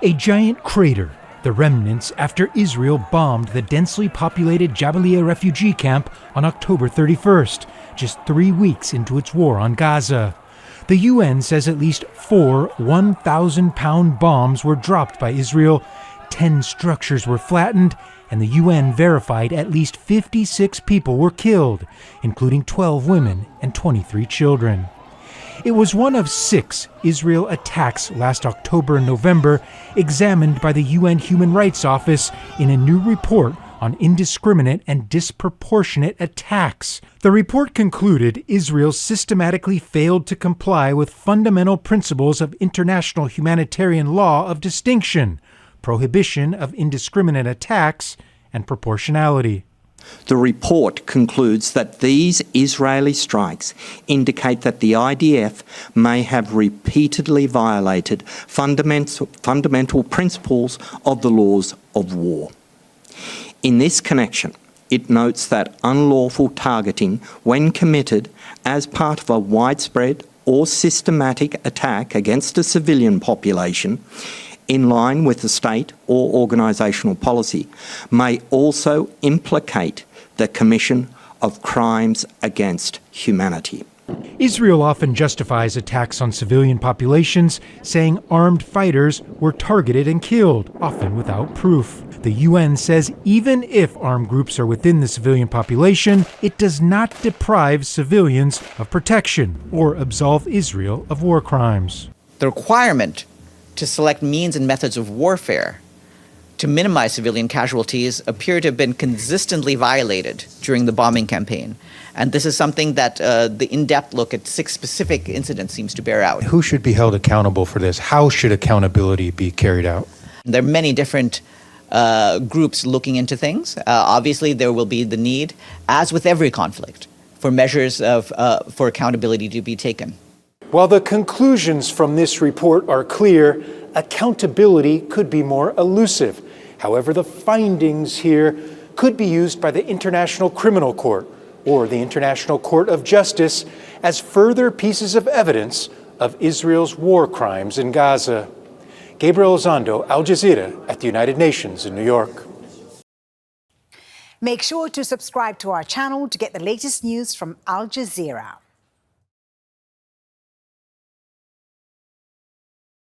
A giant crater, the remnants after Israel bombed the densely populated Jazeera refugee camp on October 31st, just 3 weeks into its war on Gaza. The UN says at least 4 1,000-pound bombs were dropped by Israel, 10 structures were flattened, and the UN verified at least 56 people were killed, including 12 women and 23 children. It was one of 6 Israel attacks last October and November examined by the UN Human Rights Office in a new report on indiscriminate and disproportionate attacks. The report concluded Israel systematically failed to comply with fundamental principles of international humanitarian law of distinction, prohibition of indiscriminate attacks, and proportionality. The report concludes that these Israeli strikes indicate that the IDF may have repeatedly violated fundamental principles of the laws of war. In this connection, it notes that unlawful targeting, when committed as part of a widespread or systematic attack against a civilian population, in line with the state or organisational policy, may also implicate the commission of crimes against humanity. Israel often justifies attacks on civilian populations, saying armed fighters were targeted and killed, often without proof. The UN says even if armed groups are within the civilian population, it does not deprive civilians of protection or absolve Israel of war crimes. The requirement to select means and methods of warfare to minimize civilian casualties appear to have been consistently violated during the bombing campaign. And this is something that the in-depth look at 6 specific incidents seems to bear out. Who should be held accountable for this? How should accountability be carried out? There are many different groups looking into things. Obviously, there will be the need, as with every conflict, for measures for accountability to be taken. While the conclusions from this report are clear, accountability could be more elusive. However, the findings here could be used by the International Criminal Court or the International Court of Justice as further pieces of evidence of Israel's war crimes in Gaza. Gabriel Elizondo, Al Jazeera at the United Nations in New York. Make sure to subscribe to our channel to get the latest news from Al Jazeera.